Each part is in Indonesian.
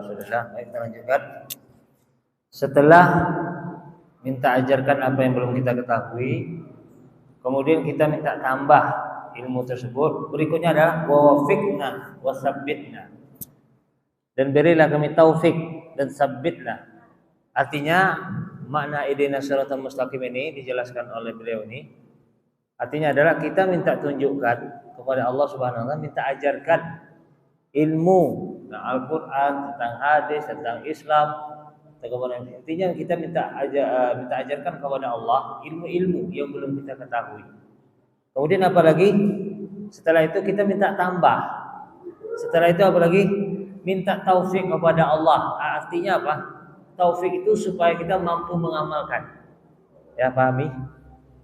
Rasulullah. Baik, kita lanjutkan. Setelah minta ajarkan apa yang belum kita ketahui, kemudian kita minta tambah ilmu tersebut. Berikutnya adalah wafiqna wasabbitna, dan berilah kami taufik dan sabbitlah. Artinya makna ihdinas siratal mustaqim ini dijelaskan oleh beliau ini. Artinya adalah kita minta tunjukkan kepada Allah Subhanahu wa taala, minta ajarkan ilmu tentang Al-Qur'an, tentang hadis, tentang Islam. Intinya kita minta ajarkan kepada Allah ilmu-ilmu yang belum kita ketahui. Kemudian apa lagi? Setelah itu kita minta tambah. Setelah itu apa lagi? Minta taufik kepada Allah. Artinya apa? Taufik itu supaya kita mampu mengamalkan. Ya, pahami?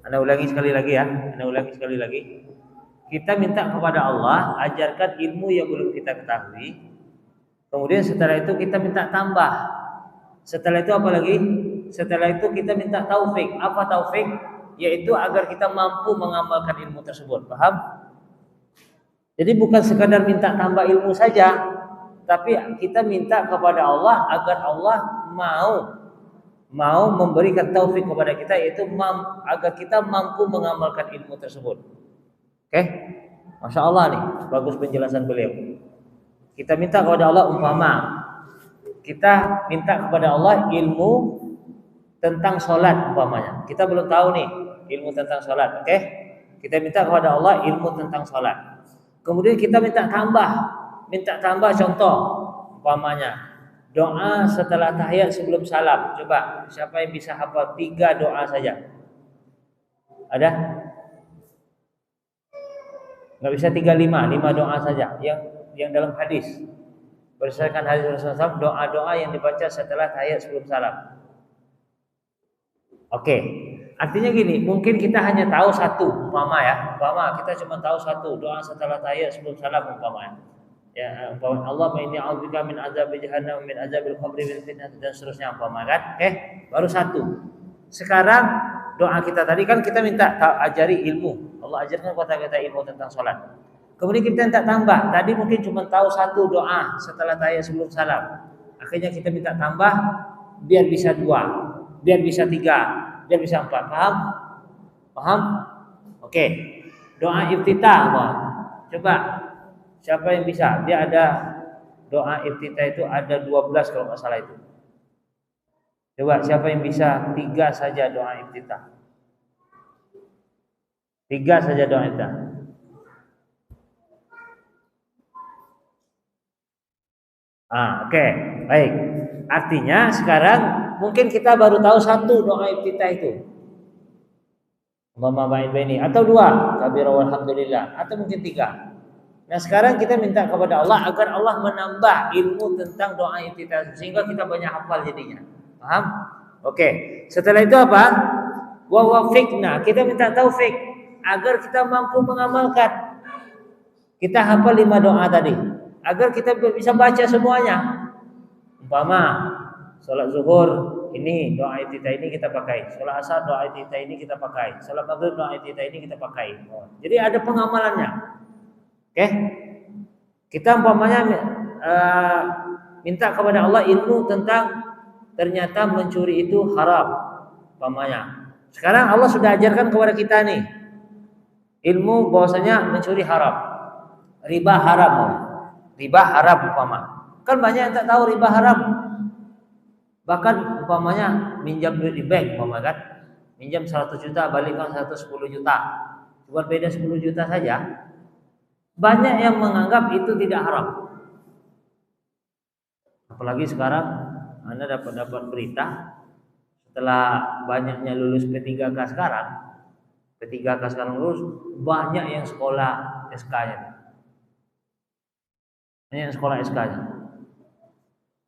Anda ulangi sekali lagi. Kita minta kepada Allah ajarkan ilmu yang belum kita ketahui. Kemudian setelah itu kita minta tambah. Setelah itu apa lagi? Setelah itu kita minta taufik. Apa taufik? Yaitu agar kita mampu mengamalkan ilmu tersebut. Paham? Jadi bukan sekadar minta tambah ilmu saja, tapi kita minta kepada Allah agar Allah mau memberikan taufik kepada kita, yaitu agar kita mampu mengamalkan ilmu tersebut. Oke? Masya Allah nih, bagus penjelasan beliau. Kita minta kepada Allah, umpama kita minta kepada Allah ilmu tentang sholat umpamanya. Kita belum tahu nih ilmu tentang sholat, oke? Kita minta kepada Allah ilmu tentang sholat. Kemudian kita minta tambah contoh umpamanya doa setelah tahiyat sebelum salam. Coba siapa yang bisa hafal 3 doa saja? Ada? Nggak bisa 3, 5 doa saja yang dalam hadis. Berdasarkan hadis Rasulullah, doa-doa yang dibaca setelah tahiyat sebelum salam. Oke, artinya gini, mungkin kita hanya tahu satu, umpama kita cuma tahu satu doa setelah tahiyat sebelum salam umpama. Ya, umpama Allah inni a'udzubika min azabi jahannam min azabil qabri min fitnah dan seterusnya umpama kan. Baru satu. Sekarang doa kita tadi kan kita minta ajari ilmu. Allah ajarkan kepada kita ilmu tentang sholat. Kemudian kita minta tambah. Tadi mungkin cuma tahu satu doa setelah tahiyat sebelum salam. Akhirnya kita minta tambah biar bisa 2, biar bisa 3, biar bisa 4. Paham? Oke. Doa iftitah apa? Coba siapa yang bisa? Dia ada doa iftitah itu ada 12 kalau nggak salah itu. Coba siapa yang bisa 3 saja doa iftitah? 3 saja doa iftitah. Oke. Baik. Artinya sekarang mungkin kita baru tahu satu doa iftitah itu. Allahumma ba'id baini, atau 2, kabira walhamdulillah, atau mungkin 3. Nah, sekarang kita minta kepada Allah agar Allah menambah ilmu tentang doa iftitah sehingga kita banyak hafal jadinya. Paham? Oke. Setelah itu apa? Wa wafiqna, kita minta taufik agar kita mampu mengamalkan. Kita hafal 5 doa tadi. Agar kita bisa baca semuanya. Umpama sholat zuhur ini doa iftitah ini kita pakai, sholat asar doa iftitah ini kita pakai, sholat maghrib doa iftitah ini kita pakai. Jadi ada pengamalannya. Oke? Kita umpamanya minta kepada Allah ilmu tentang ternyata mencuri itu haram umpamanya. Sekarang Allah sudah ajarkan kepada kita nih ilmu bahwasanya mencuri haram, riba haram. Riba haram umpama. Kan banyak yang tak tahu riba haram. Bahkan umpamanya minjam duit di bank umpama kan. Minjam 100 juta balikkan 110 juta. Cuma beda 10 juta saja. Banyak yang menganggap itu tidak haram. Apalagi sekarang Anda dapat berita setelah banyaknya lulus P3K sekarang. P3K sekarang lulus, banyak yang sekolah SK-nya. Hanya sekolah SK-nya.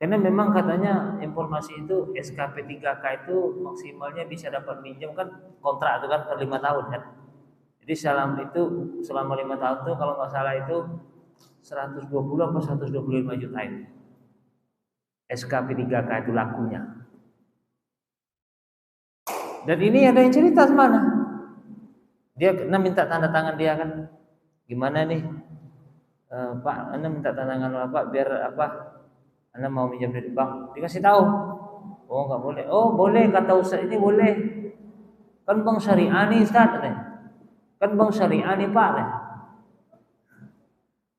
Karena memang katanya informasi itu SK P3K itu maksimalnya bisa dapat minjem kan kontrak itu kan per 5 tahun kan. Jadi selama 5 tahun itu kalau nggak salah itu 120 atau 125 juta itu. SK P3K itu lakunya. Dan ini ada yang cerita semana. Dia kena minta tanda tangan dia kan. Gimana nih? Pak, Anda minta tanda tangan Bapak biar apa? Anda mau minjam dari bank, dikasih tahu. Oh nggak boleh. Oh boleh kata Ustaz ini boleh. Kan bank syariah nih Ustaz. Kan bank syariah nih Pak.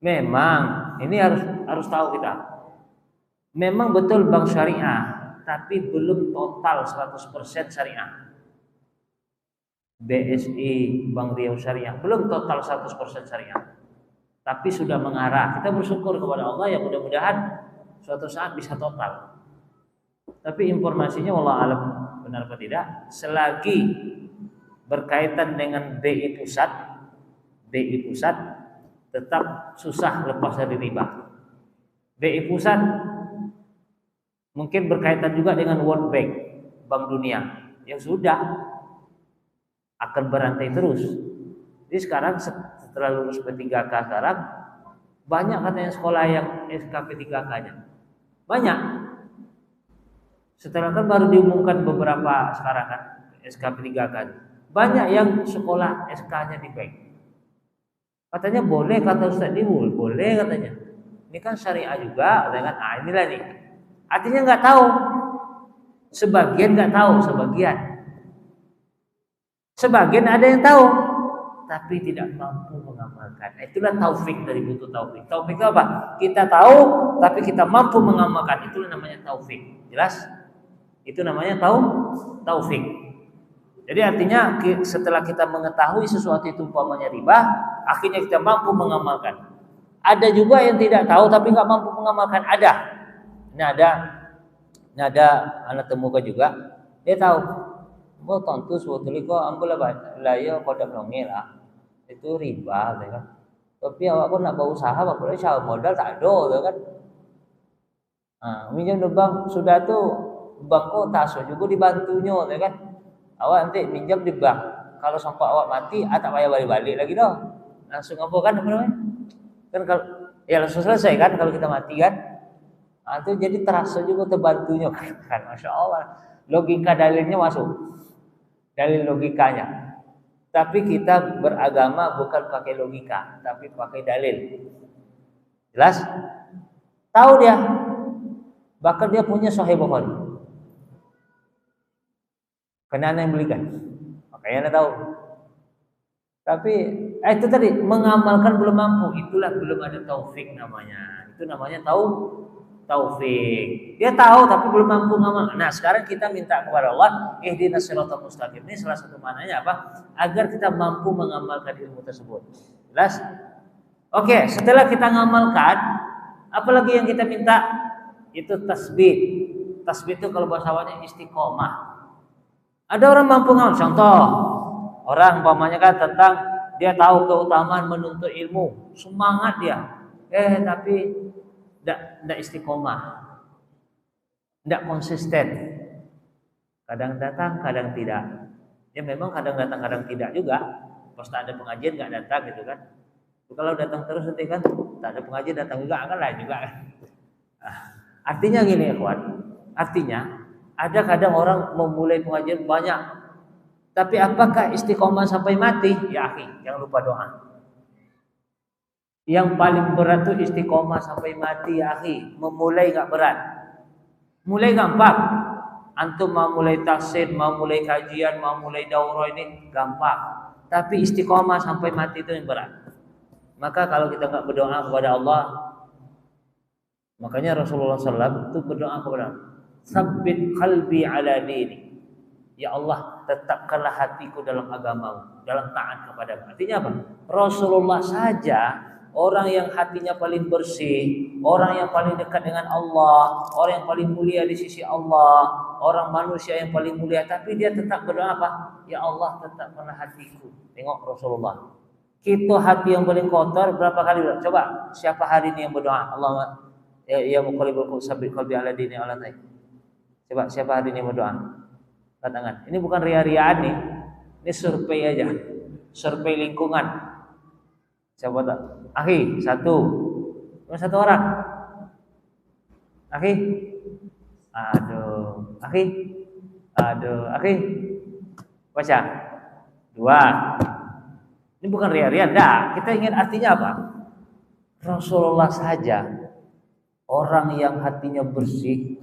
Memang ini harus tahu kita. Memang betul bank syariah, tapi belum total 100% syariah. BSI, Bank Riau Syariah, belum total 100% syariah. Tapi sudah mengarah. Kita bersyukur kepada Allah yang mudah-mudahan suatu saat bisa total. Tapi informasinya wallah alam benar atau tidak, selagi berkaitan dengan BI pusat tetap susah lepas dari riba. BI pusat mungkin berkaitan juga dengan World Bank, Bank Dunia, yang sudah akan berantai terus. Jadi sekarang setelah lulus P3K sekarang banyak katanya sekolah yang SKP 3K-nya. Banyak. Setelah kan baru diumumkan beberapa sekarang kan SKP 3K. Banyak yang sekolah SK-nya di bank. Katanya boleh, kata Ustaz Dimul, boleh katanya. Ini kan syariah juga, katanya kan. Inilah nih. Artinya nggak tahu. Sebagian nggak tahu, Sebagian ada yang tahu, tapi tidak mampu mengamalkan. Itulah taufik dari butuh taufik. Taufik itu apa? Kita tahu, tapi kita mampu mengamalkan. Itulah namanya taufik. Jelas? Itu namanya taufik. Jadi artinya setelah kita mengetahui sesuatu itu umpamanya riba, akhirnya kita mampu mengamalkan. Ada juga yang tidak tahu tapi nggak mampu mengamalkan. Ada. Ini ada anak temukan juga. Dia tahu. Mau tentu sebetulnya kok ambil lah kodam nongela itu riba, kan? Tapi awak pun nak berusaha, apa cari modal tak ada, kan? Minjam di bank sudah tuh bank kok taso juga dibantunya, kan? Awak nanti minjam di bank, kalau sampai awak mati, tak payah balik lagi dah. Langsung apa kan? Kan kalau ya langsung selesai kan kalau kita mati kan? Itu jadi terasa juga terbantunya kan, masya Allah. Logika dalilnya masuk. Dalil logikanya. Tapi kita beragama bukan pakai logika, tapi pakai dalil. Jelas? Tahu dia. Bahkan dia punya Sahih Bukhari. Karena yang belikan. Makanya Anda tahu. Tapi itu tadi mengamalkan belum mampu, itulah belum ada taufik namanya. Itu namanya taufik. Dia tahu tapi belum mampu ngamal. Nah, sekarang kita minta kepada Allah, ihdinas siratal mustaqim. Ini salah satu maknanya apa? Agar kita mampu mengamalkan ilmu tersebut. Jelas? Oke, setelah kita ngamalkan, apalagi yang kita minta? Itu tasbih. Tasbih itu kalau bahasa Awalnya istiqomah. Ada orang mampu ngamal. Contoh, orang umpamanya kan tentang dia tahu keutamaan menuntut ilmu, semangat dia. Tapi tidak istiqomah, tidak konsisten. Kadang datang, kadang tidak. Ya memang kadang datang, kadang tidak juga. Pas ada pengajian nggak datang gitu kan. Kalau datang terus nanti kan tak ada pengajian datang juga kan lain juga kan. Artinya gini ya kawan. Artinya ada kadang orang memulai pengajian banyak, tapi apakah istiqomah sampai mati? Ya akhi, jangan lupa doa. Yang paling berat itu istiqomah sampai mati ya akhi. Memulai enggak berat. Mulai gampang. Antum mau mulai tafsir, mau mulai kajian, mau mulai daurah ini gampang. Tapi istiqomah sampai mati itu yang berat. Maka kalau kita enggak berdoa kepada Allah, makanya Rasulullah SAW itu berdoa kepada Allah, Sabbit qalbi ala dini. Ya Allah, tetapkanlah hatiku dalam agamamu, dalam taat kepadamu. Artinya apa? Rasulullah saja orang yang hatinya paling bersih, orang yang paling dekat dengan Allah, orang yang paling mulia di sisi Allah, orang manusia yang paling mulia, tapi dia tetap berdoa apa? Ya Allah, tetapkanlah hatiku. Tengok Rasulullah. Kita hati yang paling kotor berapa kali berdoa? Coba siapa hari ini yang berdoa? Allah ya muqallibul qulub sabbit qalbi ala dini Allah. Coba siapa hari ini yang berdoa? Angkat tangan. Ini bukan ria-riaan nih. Ini survei aja. Survei lingkungan. Siapa tak? Akhi, satu. Cuma satu orang. Akhi. Aduh. Akhi. Aduh. Akhi. Baca. Dua. Ini bukan ria-ria. Enggak. Kita ingin artinya apa? Rasulullah saja. Orang yang hatinya bersih,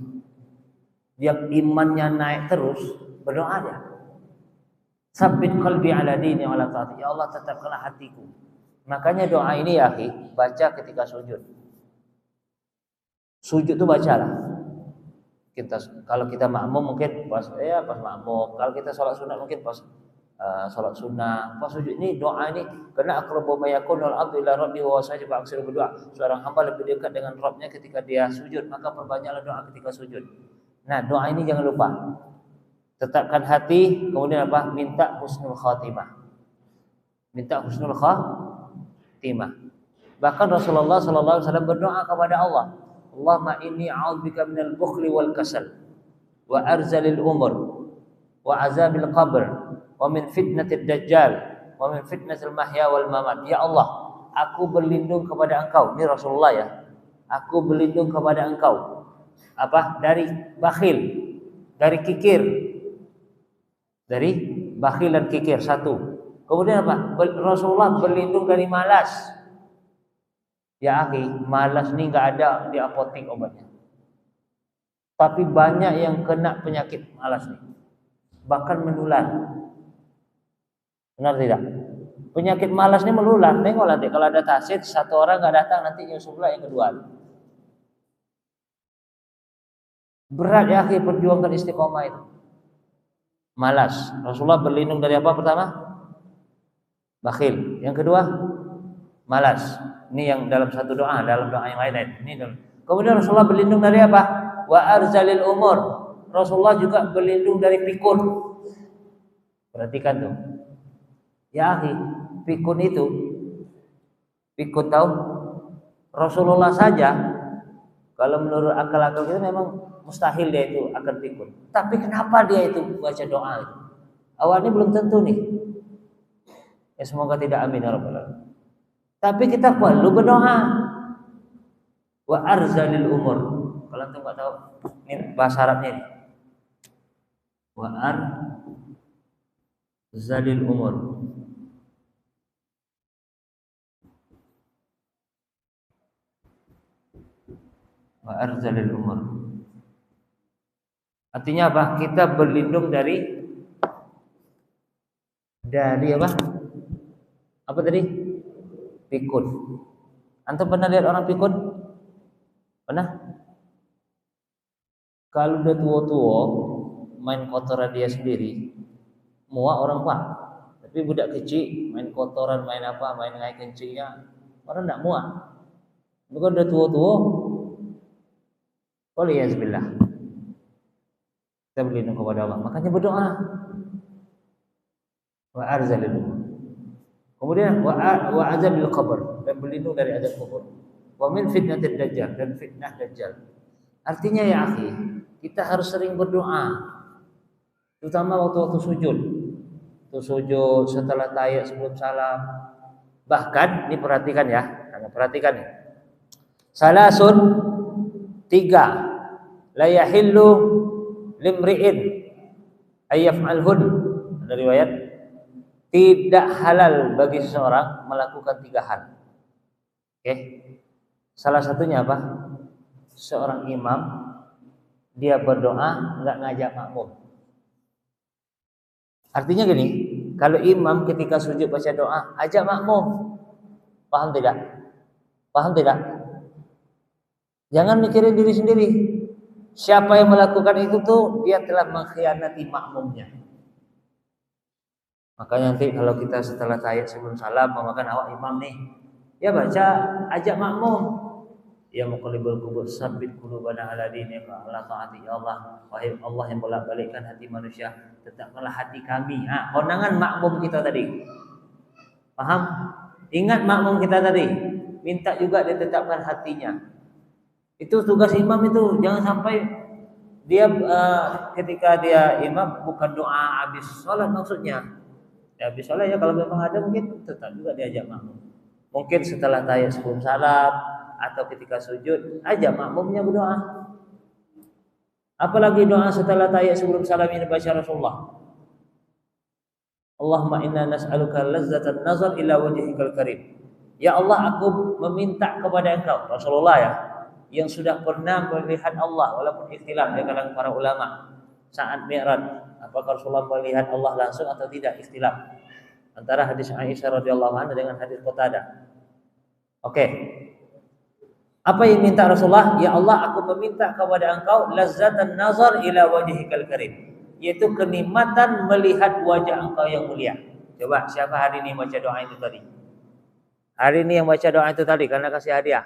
yang imannya naik terus, berdoa dia. Sabbit qalbi ala dini wa ala taati. Ya Allah, tetapkanlah hatiku. Makanya doa ini ya akhi, baca ketika sujud. Sujud itu bacalah. Kalau kita makmum mungkin pas makmum. Kalau kita sholat sunat mungkin pas sholat sunnah. Pas sujud ini doa ini karena aqrabu ma yakunul abdu ila rabbihi wa sajada aksiru berdoa. Seorang hamba lebih dekat dengan Rabbnya ketika dia sujud, maka perbanyaklah doa ketika sujud. Nah, doa ini jangan lupa. Tetapkan hati, kemudian apa? Minta husnul khatimah. Minta husnul khatimah. Bahkan Rasulullah sallallahu alaihi wasallam berdoa kepada Allah, Allahumma inni a'udzubika minal bukhli wal kasal wa arzalil umur wa azabil qabr wa min fitnatid dajjal wa min fitnatil mahya wal mamat. Ya Allah, aku berlindung kepada Engkau. Ini Rasulullah ya. Aku berlindung kepada Engkau dari bakhil, dari kikir. Dari bakhil dan kikir, satu. Kemudian apa? Rasulullah berlindung dari malas. Ya akhi, malas ini enggak ada di apotek obatnya. Tapi banyak yang kena penyakit malas nih. Bahkan menular. Benar tidak? Penyakit malas ini menular. Tengok nanti kalau ada tasid, satu orang enggak datang, nanti nyusullah yang kedua. Berat ya akhi perjuangkan istiqomah itu. Malas. Rasulullah berlindung dari apa pertama? Bakhil. Yang kedua, malas. Ini yang dalam satu doa, dalam doa yang lain. Ini dalam. Kemudian Rasulullah berlindung dari apa? Wa arzalil umur. Rasulullah juga berlindung dari pikun. Perhatikan tuh. Ya akhi, pikun tahu? Rasulullah saja kalau menurut akal-akal kita memang mustahil dia itu akan pikun. Tapi kenapa dia itu baca doa itu? Awalnya belum tentu nih. Ya semoga tidak, amin ya rabbal alamin. Tapi kita perlu berdoa. Wa arzalil umur. Kalau antum enggak tahu ini bahasa Arabnya ini. Wa arzalil umur. Wa arzalil umur. Artinya apa? Kita berlindung dari apa? Apa tadi? Pikun. Antum pernah lihat orang pikun? Pernah? Kalau udah tua-tua, main kotoran dia sendiri, muak orang tua. Tapi budak kecil, main kotoran, main apa, main air kencingnya, orang enggak muak. Bukan udah tua-tua. Waliyazbillah. Kita berlindung kepada Allah. Makanya berdoa. Wa arzalil umur. Kemudian wa azabil qabr, dan berlindung dari azab kubur. Wa min fitnatid dajjal, dan fitnah dajjal. Artinya ya akhi, kita harus sering berdoa. Terutama waktu sujud. Waktu sujud, setelah tahiyat, sebelum salam. Bahkan ini perhatikan ya, perhatikan nih. Salasun, 3 la yahillu limri'in ayyaf'alhun. Ada riwayat, tidak halal bagi seseorang melakukan 3 hal. Oke. Salah satunya apa? Seorang imam dia berdoa enggak ngajak makmum. Artinya gini, kalau imam ketika sujud baca doa, ajak makmum. Paham tidak? Paham tidak? Jangan mikirin diri sendiri. Siapa yang melakukan itu tuh dia telah mengkhianati makmumnya. Makanya nanti kalau kita setelah tahiyat sebelum salam memakan awak imam nih, ya baca ajak makmum. Ya muqallibul qulub sabbit qulubana ala dinika ala taati. Ya Allah, wahai Allah yang bolak-balikkan hati manusia, tetapkanlah hati kami. Kondangan makmum kita tadi. Paham? Ingat makmum kita tadi, minta juga ditetapkan hatinya. Itu tugas imam itu, jangan sampai dia ketika dia imam bukan doa habis sholat maksudnya. Ya habis sholat ya kalau memang ada mungkin tetap juga diajak makmum. Mungkin setelah tahiyat sebelum salam atau ketika sujud ajak makmumnya berdoa. Apalagi doa setelah tahiyat sebelum salam ini baca Rasulullah. Allahumma inna nas'aluka lazzatan nazar ila wajhikal karim. Ya Allah, aku meminta kepada Engkau, Rasulullah ya. yang sudah pernah melihat Allah, walaupun ikhtilaf di kalangan para ulama saat Mi'raj, apakah Rasulullah melihat Allah langsung atau tidak, ikhtilaf antara hadis Aisyah radhiyallahu anha dengan hadis Qatadah. Oke. Apa yang minta Rasulullah? Ya Allah, aku meminta kepada engkau lazzatan nazar ila wajhikal karim, yaitu kenikmatan melihat wajah engkau yang mulia. Coba siapa hari ini baca doa itu tadi? Hari ini yang baca doa itu tadi karena kasih hadiah.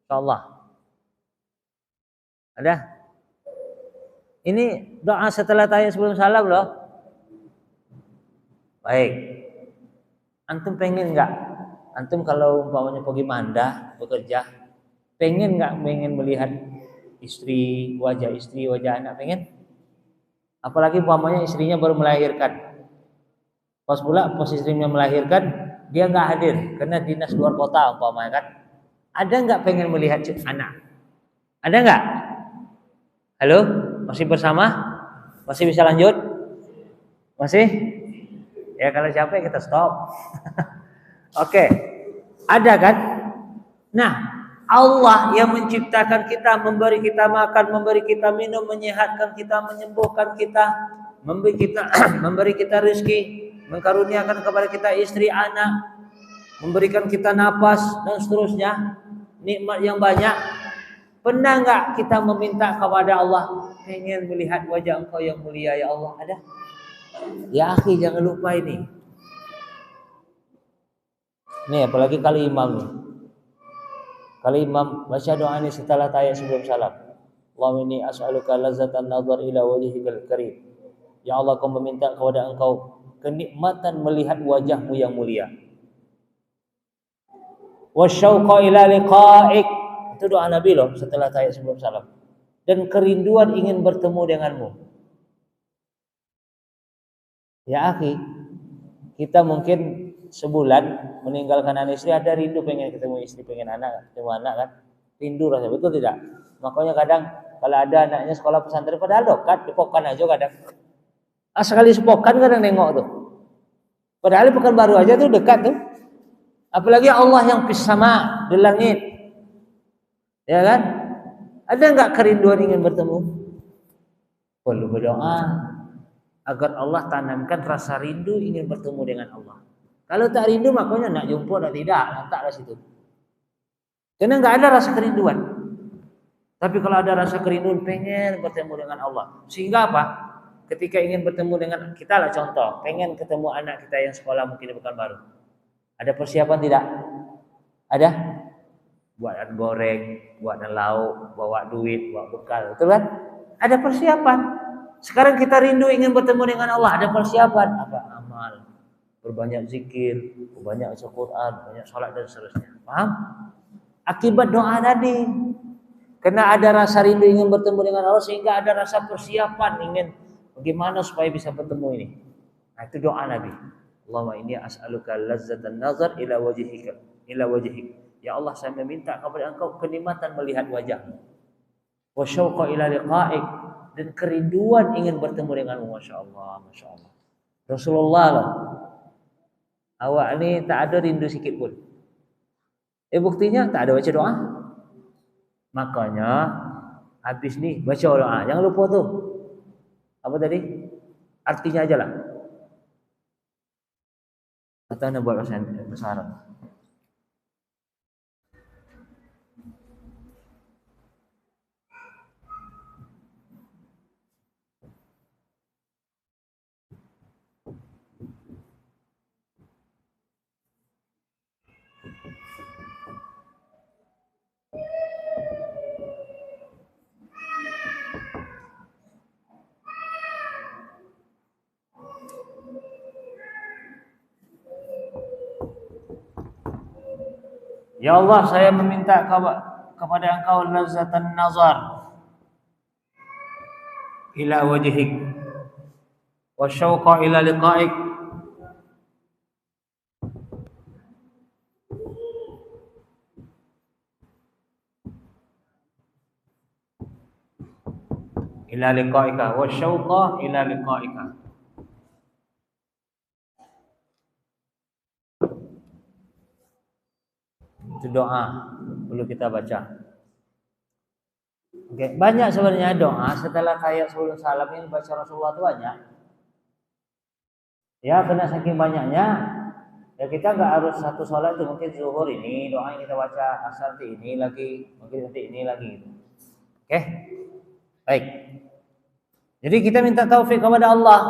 Insyaallah. Ada? Ini doa setelah tahiyat sebelum salam loh. Baik. Antum pengen enggak? Antum kalau umpamanya pergi mandah bekerja, pengen nggak melihat istri, wajah anak, pengen? Apalagi umpamanya istrinya baru melahirkan. Pas istrinya melahirkan, dia nggak hadir karena dinas luar kota umpamanya kan. Ada nggak pengen melihat anak? Ada nggak? Halo, masih bersama? Masih bisa lanjut? Masih? Ya kalau capek kita stop. Oke, ada kan? Nah, Allah yang menciptakan kita, memberi kita makan, memberi kita minum, menyehatkan kita, menyembuhkan kita, memberi kita rezeki, mengkaruniakan kepada kita istri, anak, memberikan kita napas dan seterusnya, nikmat yang banyak. Pernah enggak kita meminta kepada Allah, pengen melihat wajah Engkau yang mulia ya Allah? Ada? Ya akhi, jangan lupa ini. Nih apalagi kali imam nih. Kali imam baca doa ini setelah tahiyat sebelum salam. Allahumma inni as'aluka lazzatan nazar ila wajhikal karim. Ya Allah, aku meminta kepada Engkau kenikmatan melihat wajahmu yang mulia. Wasyauqa ila liqa'ik. Itu doa Nabi loh setelah tahiyat sebelum salam. Dan kerinduan ingin bertemu denganmu. Ya akhi, kita mungkin sebulan meninggalkan anak istri, ada rindu pengen ketemu istri, pengen ketemu anak kan, rindu rasanya, betul tidak? Makanya kadang kalau ada anaknya sekolah pesantren padahal dekat, dipokan aja kadang. Sekali sepokan kadang nengok tuh. Padahal di Pekanbaru aja tuh dekat tuh. Apalagi Allah yang fis sama, di langit. Ya kan? Ada enggak kerinduan ingin bertemu? Perlu berdoa agar Allah tanamkan rasa rindu ingin bertemu dengan Allah. Kalau tak rindu makanya nak jumpa nak tidak, letaklah situ. Karena enggak ada rasa kerinduan. Tapi kalau ada rasa kerinduan pengen bertemu dengan Allah. Sehingga apa? Ketika ingin bertemu dengan kita lah, contoh, pengen ketemu anak kita yang sekolah mungkin di Pekanbaru. Ada persiapan tidak? Ada? Buat goreng, buat lauk, bawa duit, bawa bekal, betul kan? Ada persiapan. Sekarang kita rindu ingin bertemu dengan Allah, ada persiapan. Apa? Amal, berbanyak zikir, berbanyak baca Quran, banyak salat dan seterusnya. Paham? Akibat doa tadi. Karena ada rasa rindu ingin bertemu dengan Allah, sehingga ada rasa persiapan ingin bagaimana supaya bisa bertemu ini. Nah, itu doa Nabi. Allahumma inni as'aluka lazzatan nazar ila wajhika, ila wajhik. Ya Allah, saya meminta kepada Engkau kenikmatan melihat wajahmu. Wa syauqa ila liqa'ik, dan kerinduan ingin bertemu denganmu. Masyaallah, masyaallah. Rasulullah loh. Awak ini tak ada rindu sikit pun. Buktinya tak ada baca doa. Makanya habis nih baca doa. Jangan lupa tuh. Apa tadi? Artinya aja lah. Atau anda buat bahasa Arab. Ya Allah, saya meminta kepada Engkau lazzatan nazar ila wajhik wa syauqa ila liqa'ik. Ila liqa'ika wa syauqa ila liqa'ika. Itu doa perlu kita baca. Oke, banyak sebenarnya doa setelah kayak sebelum salam yang baca Rasulullah itu banyak. Ya, karena saking banyaknya, ya kita nggak harus satu sholat itu, mungkin zuhur ini doa yang kita baca, asar nanti ini lagi, mungkin nanti ini lagi. Oke, baik. Jadi kita minta taufik kepada Allah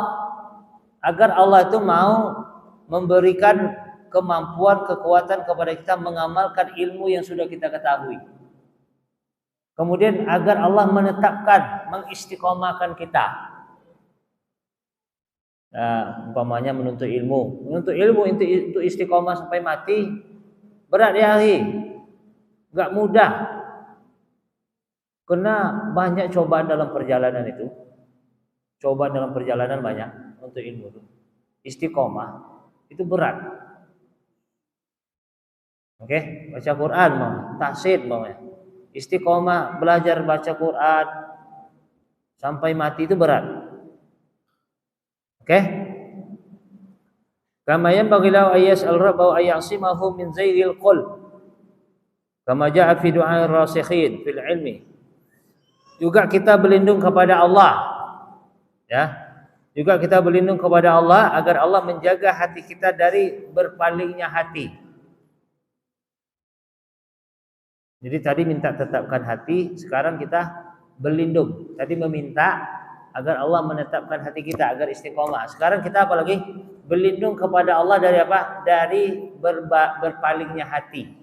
agar Allah itu mau memberikan kemampuan, kekuatan kepada kita mengamalkan ilmu yang sudah kita ketahui. Kemudian agar Allah menetapkan, mengistiqomahkan kita. Nah, umpamanya menuntut ilmu untuk istiqomah sampai mati berat ya, nggak mudah. Karena banyak cobaan dalam perjalanan itu. Cobaan dalam perjalanan banyak untuk ilmu itu. Istiqomah itu berat. Oke, baca Quran mau, tahsin mau ya. Istiqomah belajar baca Quran sampai mati itu berat. Oke? Kama yanbaghi lahu ayyas al-rabba wa ayyasimahu min zayril qalb. Kama jaa fi du'a ar-rasikhin fil ilmi. Juga kita berlindung kepada Allah. Ya. Juga kita berlindung kepada Allah agar Allah menjaga hati kita dari berpalingnya hati. Jadi tadi minta tetapkan hati, sekarang kita berlindung. Tadi meminta agar Allah menetapkan hati kita agar istiqomah. Sekarang kita apa lagi? Berlindung kepada Allah dari apa? Dari berpalingnya hati.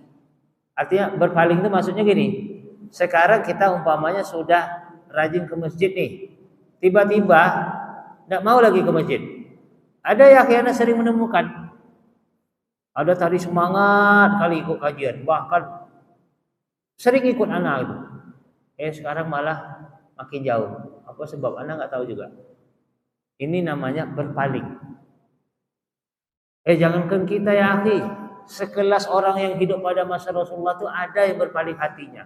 Artinya berpaling itu maksudnya gini. Sekarang kita umpamanya sudah rajin ke masjid nih. Tiba-tiba tidak mau lagi ke masjid. Ada yang akhirnya sering menemukan. Ada tadi semangat kali ikut kajian, bahkan sering ikut anak itu. Sekarang malah makin jauh. Apa sebab? Anak nggak tahu juga. Ini namanya berpaling. Jangankan kita ya akhi, sekelas orang yang hidup pada masa Rasulullah itu ada yang berpaling hatinya.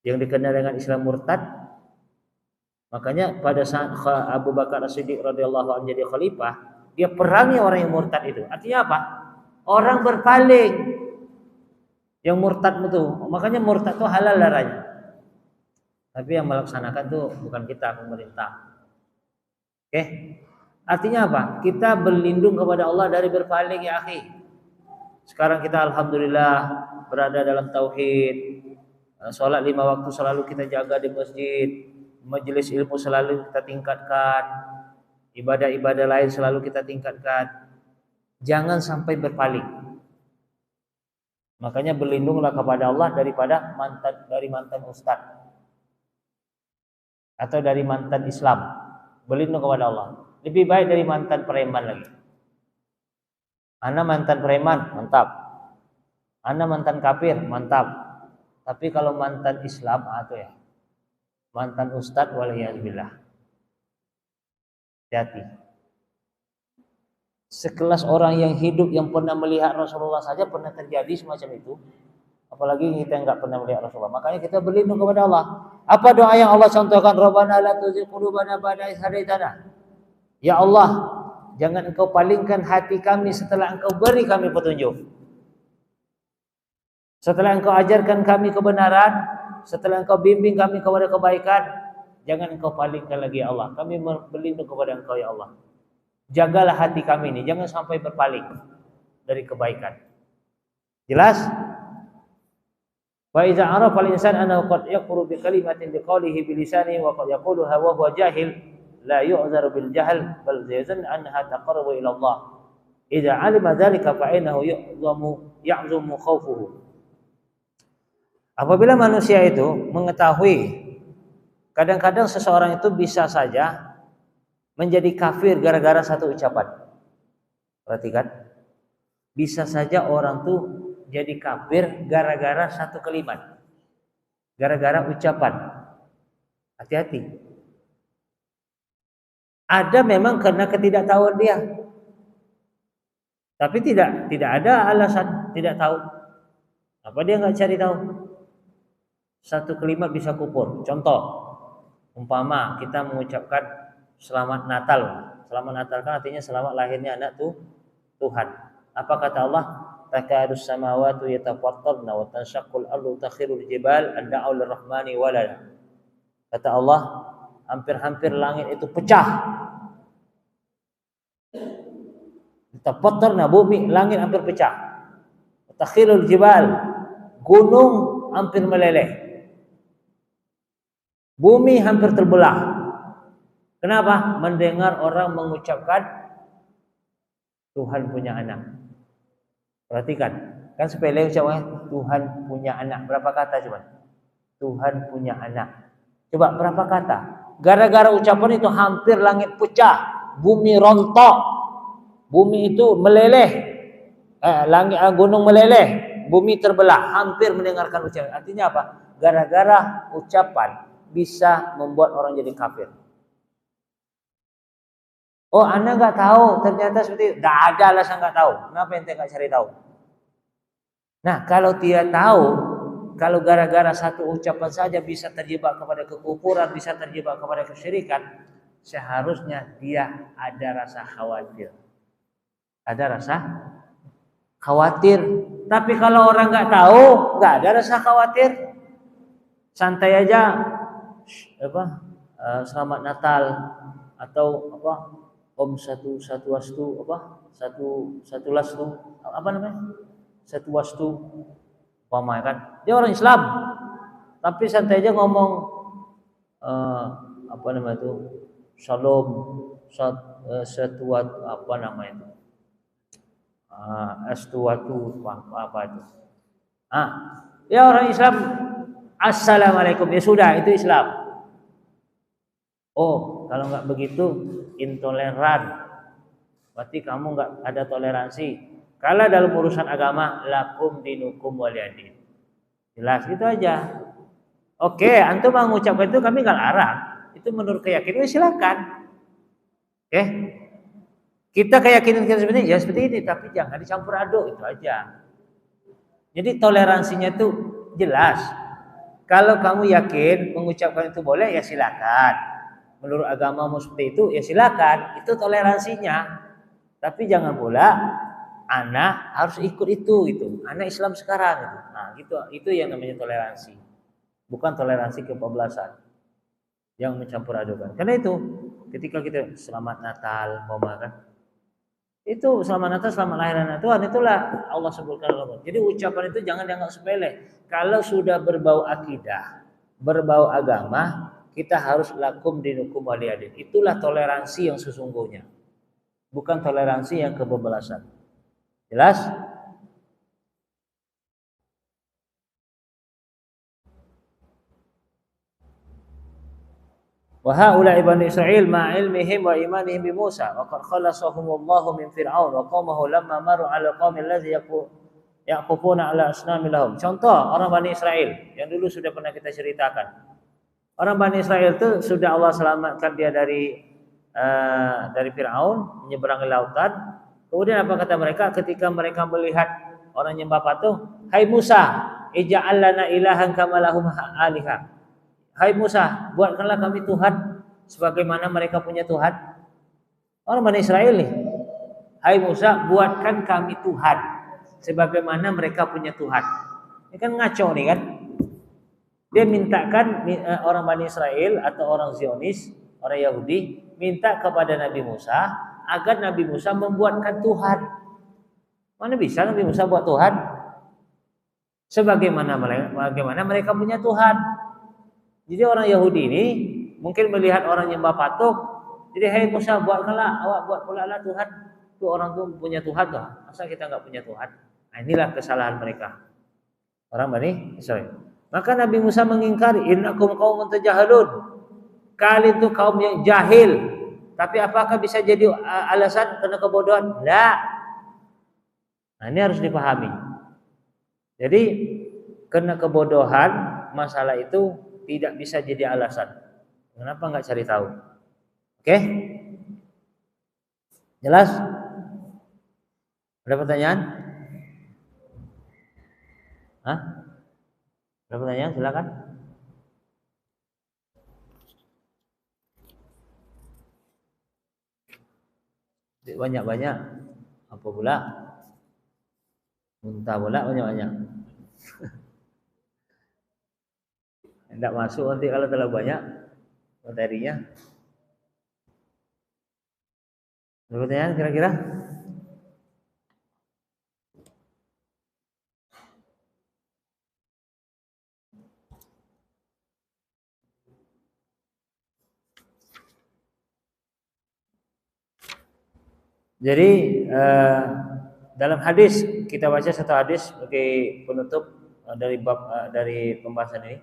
Yang dikenal dengan Islam murtad. Makanya pada saat Abu Bakar As-Siddiq radhiyallahu anhu jadi khalifah, dia perangi orang yang murtad itu. Artinya apa? Orang berpaling. Yang murtad itu, makanya murtad itu halal darahnya. Tapi yang melaksanakan itu bukan kita, pemerintah. Oke? Artinya apa? Kita berlindung kepada Allah dari berpaling ya akhi. Sekarang kita alhamdulillah berada dalam tauhid. Sholat 5 waktu selalu kita jaga di masjid. Majelis ilmu selalu kita tingkatkan. Ibadah-ibadah lain selalu kita tingkatkan. Jangan sampai berpaling. Makanya berlindunglah kepada Allah daripada mantan ustaz atau dari mantan Islam. Berlindung kepada Allah. Lebih baik dari mantan preman lagi. Ana mantan preman, mantap. Ana mantan kafir, mantap. Tapi kalau mantan Islam atau ya mantan ustaz waliyadzubillah. Hati-hati. Sekelas orang yang hidup yang pernah melihat Rasulullah saja pernah terjadi semacam itu. Apalagi kita yang enggak pernah melihat Rasulullah. Makanya kita berlindung kepada Allah. Apa doa yang Allah contohkan? Rabbana la tuzigh qulubana ba'da idh hadaitana. Ya Allah, jangan Engkau palingkan hati kami setelah Engkau beri kami petunjuk. Setelah Engkau ajarkan kami kebenaran, setelah Engkau bimbing kami kepada kebaikan, jangan Engkau palingkan lagi ya Allah. Kami berlindung kepada Engkau ya Allah. Jagalah hati kami ini, jangan sampai berpaling dari kebaikan. Jelas? Wa idza arafa al-insan annahu qad yaqulu bi kalimatin bi qawlihi bi lisanihi wa qad yaquluha wa huwa jahil la yu'dharu bil jahl bal yazan annaha taqarrabu ila Allah. Idza 'alima dzalika fa innahu ya'zumu khawfuhu. Apabila manusia itu mengetahui kadang-kadang seseorang itu bisa saja menjadi kafir gara-gara satu ucapan. Perhatikan. Bisa saja orang tuh jadi kafir gara-gara satu kalimat. Gara-gara ucapan. Hati-hati. Ada memang karena ketidaktahuan dia. Tapi tidak ada alasan tidak tahu. Apa dia nggak cari tahu? Satu kalimat bisa kufur. Contoh, umpama kita mengucapkan Selamat Natal. Selamat Natal kan artinya selamat lahirnya anak Tuhan. Apa kata Allah? takadu samawati yatafattarna wa tanshaqqul ardu takhirul jibal an da'u lirrahmani walada. Kata Allah, hampir-hampir langit itu pecah. Yatafattarna, bumi, langit hampir pecah. Takhirul jibal, gunung hampir meleleh. Bumi hampir terbelah. Kenapa? Mendengar orang mengucapkan Tuhan punya anak. Perhatikan, kan sepele ucapannya Tuhan punya anak. Berapa kata coba? Tuhan punya anak. Coba berapa kata? Gara-gara ucapan itu hampir langit pecah, bumi rontok, bumi itu meleleh, gunung meleleh, bumi terbelah, hampir mendengarkan ucapan. Artinya apa? Gara-gara ucapan bisa membuat orang jadi kafir. Oh, Anda nggak tahu, ternyata seperti itu. Nggak ada alasan nggak tahu. Kenapa ente nggak cari tahu? Nah, kalau dia tahu, kalau gara-gara satu ucapan saja bisa terjebak kepada kekufuran, bisa terjebak kepada kesyirikan, seharusnya dia ada rasa khawatir. Ada rasa khawatir. Tapi kalau orang nggak tahu, nggak ada rasa khawatir. Santai aja. Selamat Natal atau apa? Om satu wastu satu lastu apa namanya satu wastu pamai kan dia orang Islam tapi santai aja ngomong apa namanya itu shalom satu apa namanya itu astuwatu apa itu ya orang Islam assalamualaikum ya sudah itu Islam. Oh, kalau nggak begitu intoleran. Berarti kamu nggak ada toleransi. Kalau dalam urusan agama, lakum dinukum waliyadin. Jelas itu aja. Oke, antum mengucapkan itu kami nggak larang. Itu menurut keyakinan silakan. Oke. Kita keyakinan kita seperti ini, ya seperti ini, tapi jangan dicampur aduk itu aja. Jadi toleransinya itu jelas. Kalau kamu yakin mengucapkan itu boleh, ya silakan. Menurut agamamu seperti itu, ya silakan. Itu toleransinya. Tapi jangan pula anak harus ikut itu. Anak Islam sekarang. Nah, gitu. Itu yang namanya toleransi. Bukan toleransi kebablasan yang mencampur adukan. Karena itu, ketika kita selamat Natal, kan? Itu selamat Natal, selamat lahiran Tuhan. Itulah Allah sebutkan. Jadi ucapan itu jangan dianggap sepele. Kalau sudah berbau akidah, berbau agama, kita harus lakum dinukum waliyadin. Itulah toleransi yang sesungguhnya. Bukan toleransi yang kebablasan. Jelas? Wa haula'i bani Israil ma ilmihim wa imanihim bi Musa wa qad khalasahumullahu min Fir'aun wa qaumahu lamma maru 'ala qaumil ladzi yaqufuna 'ala asnami lahum. Contoh orang Bani Israel yang dulu sudah pernah kita ceritakan. Orang Bani Israel itu sudah Allah selamatkan dia dari Fir'aun, menyeberangi lautan. Kemudian apa kata mereka ketika mereka melihat orang nyembah patung? Hai Musa, ij'al lana ilahan kama lahum alihah. Hai Musa, buatkanlah kami Tuhan sebagaimana mereka punya Tuhan. Orang Bani Israel nih. Hai Musa, buatkan kami Tuhan sebagaimana mereka punya Tuhan. Ini kan ngaco nih kan? Dia mintakan orang Bani Israel atau orang Zionis, orang Yahudi, minta kepada Nabi Musa agar Nabi Musa membuatkan Tuhan. Mana bisa Nabi Musa buat Tuhan? Sebagaimana mereka punya Tuhan. Jadi orang Yahudi ini mungkin melihat orang nyembah patung, jadi hai Musa buatkanlah, awak buat pula lah Tuhan. Itu orang tuh punya Tuhan tuh. Masa kita nggak punya Tuhan? Nah, inilah kesalahan mereka. Orang Bani Israel. Maka Nabi Musa mengingkari, innakum qaumun tajahalun. Kalian itu kaum yang jahil. Tapi apakah bisa jadi alasan karena kebodohan? Tidak. Nah, ini harus dipahami. Jadi karena kebodohan masalah itu tidak bisa jadi alasan. Kenapa nggak cari tahu? Oke? Jelas? Ada pertanyaan? Hah? Ada pertanyaan? Silakan. Banyak-banyak apa pula? Muntah pula banyak-banyak. Tidak masuk nanti kalau terlalu banyak materinya. Ada pertanyaan kira-kira? Jadi dalam hadis kita baca satu hadis sebagai penutup dari dari pembahasan ini.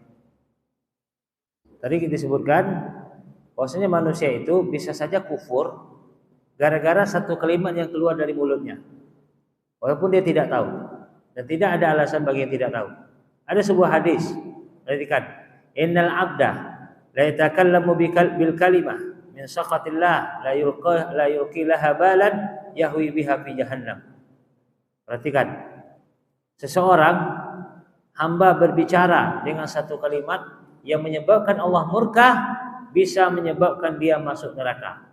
Tadi kita sebutkan bahwasanya manusia itu bisa saja kufur gara-gara satu kalimat yang keluar dari mulutnya, walaupun dia tidak tahu dan tidak ada alasan bagi yang tidak tahu. Ada sebuah hadis, perhatikan, innal abda la yatakallamu bil kalimah min sakhatillah la yulqi laha balan yahwi biha fi jahannam. Perhatikan, seseorang hamba berbicara dengan satu kalimat yang menyebabkan Allah murka, bisa menyebabkan dia masuk neraka.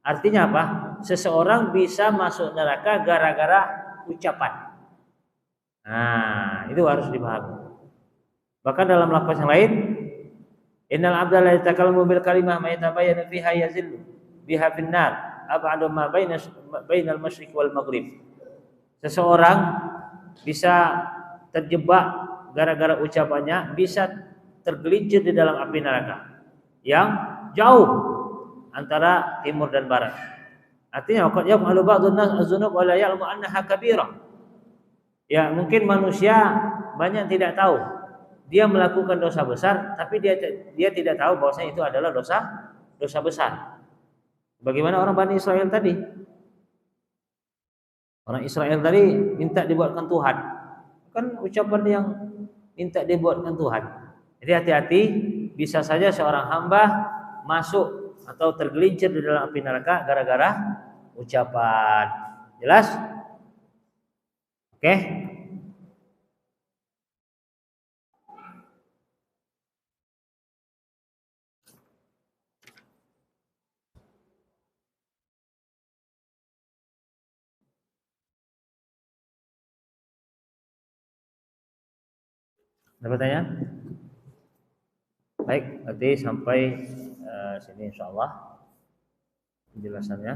Artinya apa? Seseorang bisa masuk neraka gara-gara ucapan. Nah, itu harus dipahami. Bahkan dalam lafaz yang lain, innal abda la yatakallamu bil kalimah ma yatabayyanu fiha yazillu biha finnar ab'adu ma bainal masyriq wal maghrib. Seseorang bisa terjebak gara-gara ucapannya, bisa tergelincir di dalam api neraka yang jauh antara timur dan barat. Artinya qad yaf'alu ba'dun nas az-dzunub wa la ya'lamu annaha kabirah. Ya, mungkin manusia banyak tidak tahu dia melakukan dosa besar, tapi dia tidak tahu bahwasanya itu adalah dosa besar. Bagaimana orang Bani Israel tadi? Orang Israel tadi minta dibuatkan Tuhan. Kan ucapan yang minta dibuatkan Tuhan. Jadi hati-hati, bisa saja seorang hamba masuk atau tergelincir di dalam api neraka gara-gara ucapan. Jelas? Oke? Ada pertanyaan? Baik, nanti sampai sini insyaallah penjelasannya.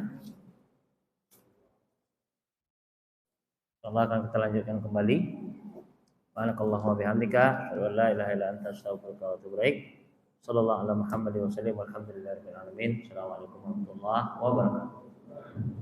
Insyaallah akan kita lanjutkan kembali. Subhanakallahumma bihamdika, asyhadu an la ilaha illa anta, astaghfiruka wa atubu ilaik. Sallallahu alaihi wa sallam, walhamdulillahirabbil alamin. Assalamualaikum warahmatullahi wabarakatuh.